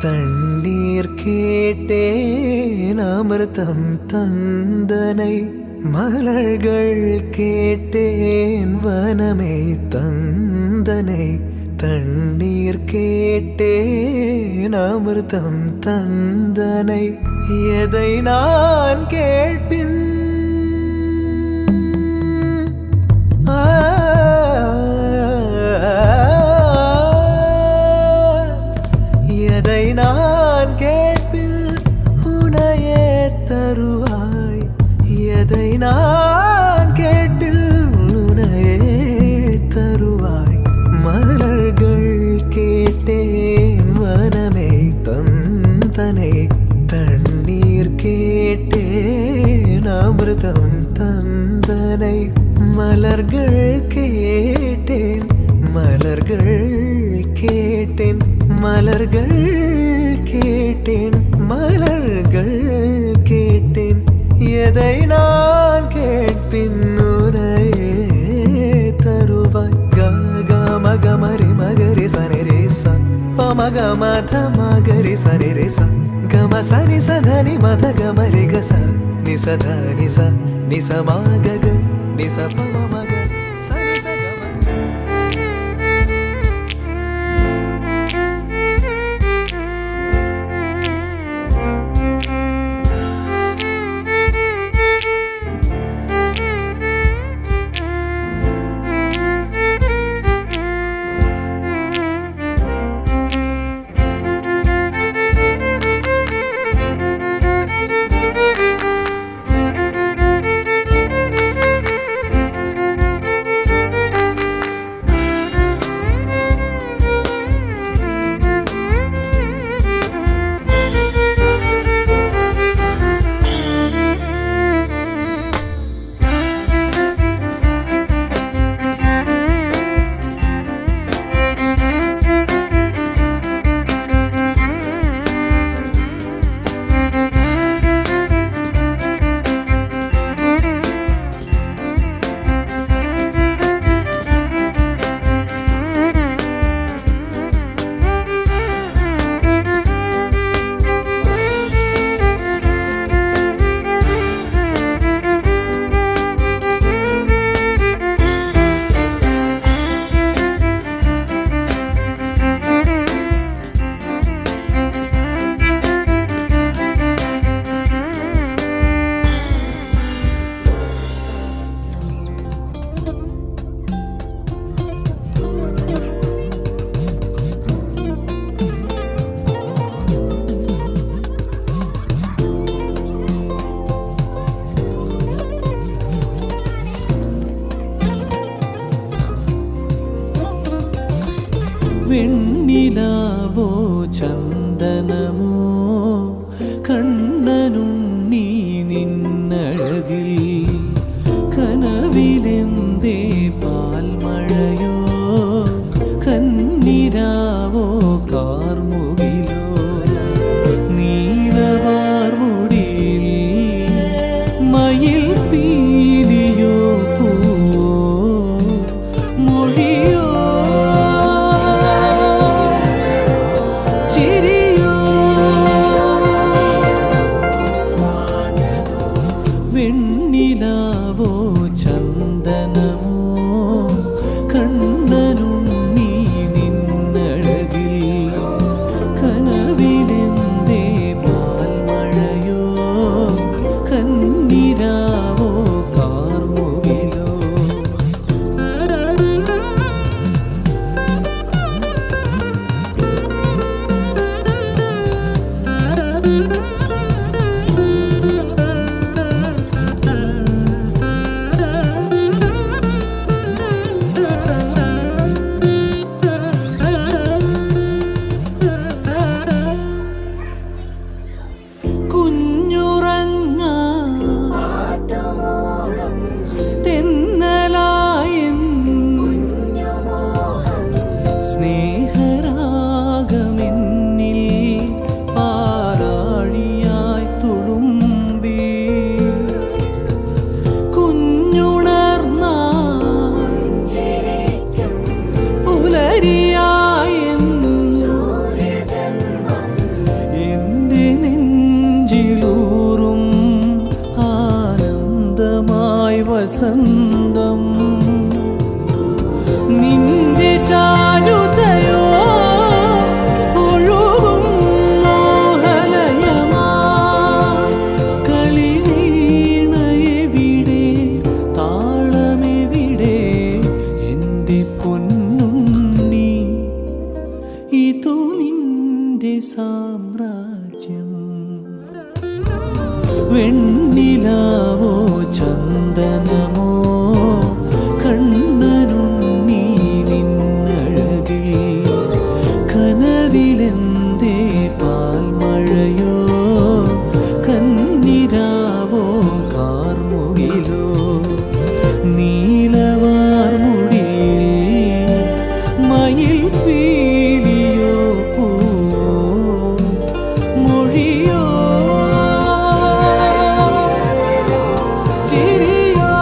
தண்ணீர் கேட்டேன் அமிர்தம் தந்தனை மலர்கள் கேட்டேன் வனமே தந்தனை தண்ணீர் கேட்டேன் அமிர்தம் தந்தனை எதை நான் கேட்பின் எதை நான் கேட்பின் உனையே தருவாய் எதை நான் கேட்டில் உனையே தருவாய் மலர்கள் கேட்டேன் வனமே தந்தனை தண்ணீர் கேட்டேன் அமிர்தம் தந்தனை மலர்கள் கேட்டேன் மலர்கள் கேட்டேன் மலர்கள் கேட்டேன் மலர்கள் கேட்டேன் எதை நான் கேட்பின் உனையே தருவாய் கமரி மகரி சனி ரே ச பமக மத மகரி சனி ரே ச கம சனி சதனி மத கமரி கச நிசத நிச நிச மக நிச பம மக சனி ச വസന്തം നിന്റെ ചാരുതയോ ഒഴുകും മോഹലയമാ കളിവീണയെവിടെ താളമെവിടെ എൻ്റെ പൊന്നുണ്ണി ഇതു നിന്റെ സാമ്രാജ്യം വെണ്ണിലാവോ ചന്ദനമോ കണ്ണനുണ്ണി നിന്നഴകിൽ കനവിലെന്തേ പാൽമഴയോ കന്നിരാവോ കാർമുകിലോ നീലവാർമുടിയിൽ മയിൽ പീലിയോ പൂവോ മൊഴിയോ ചിരിയോ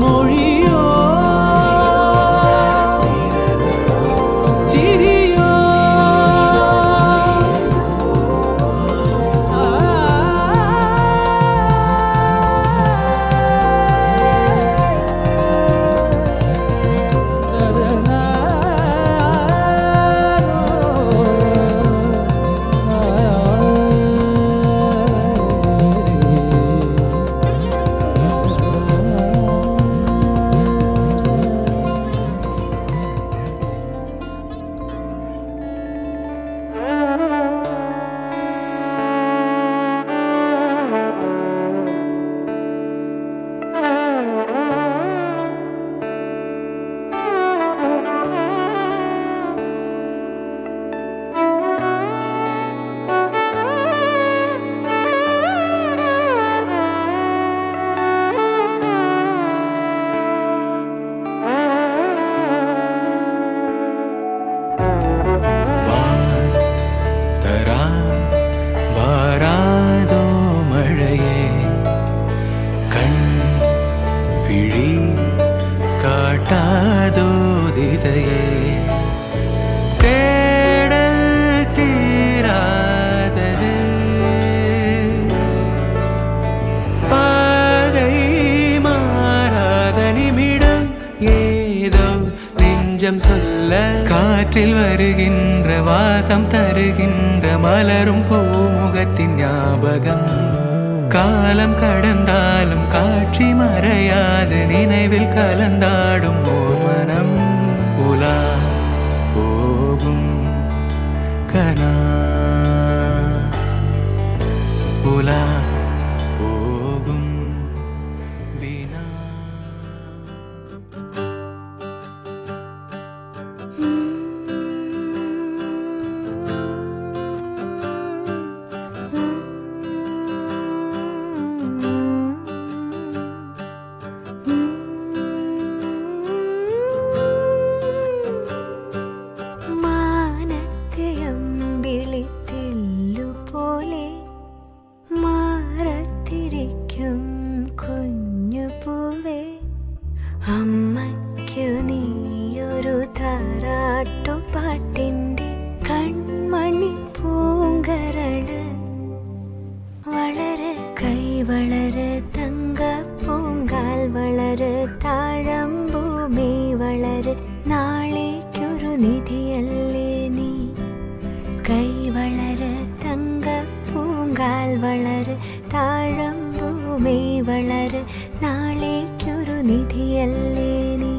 മൊഴിയോ ചിരിയോ വാരാതോ മഴയെ കൺവിഴി കാട്ടാതോ ദിശയെ തേടൽ തീരാതത് പാதை മാറാத நிமிடம் ஏதோ நெஞ்சம் சொல்ல காற்றில் வருகின்ற வாசம் தருகின்ற மலரும் பூமுகத்தின் ஞாபகம் காலம் கடந்தாலும் காட்சி மறையாது நினைவில் கலந்தாடும் ஓர் மனம் உலா போகும் கனா உலா போகும் வினா അമ്മയ്ക്കു നീയൊരു താരാട്ടുപാട്ടിൻ്റെ കൺമണി പൂങ്കരള് വളര് കൈ വളര് തങ്ക പൂങ്കാൽ വളര് താഴമ്പൂമി വളര് നാളേക്കൊരു നിധിയല്ലേ നീ കൈ വളര് തങ്ക പൂങ്കാൽ വളര് താഴമ്പൂമി വളര് നാളേക്കൊരു നിധിയല്ലേ നീ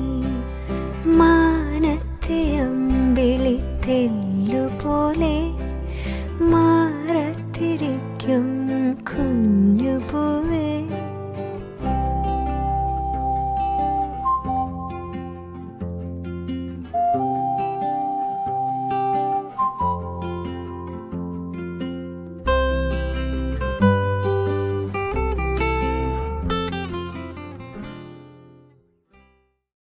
മാനത്തെ അമ്പിളി തെല്ലുപോലെ മാറത്തിരിക്കും കുഞ്ഞുപൂ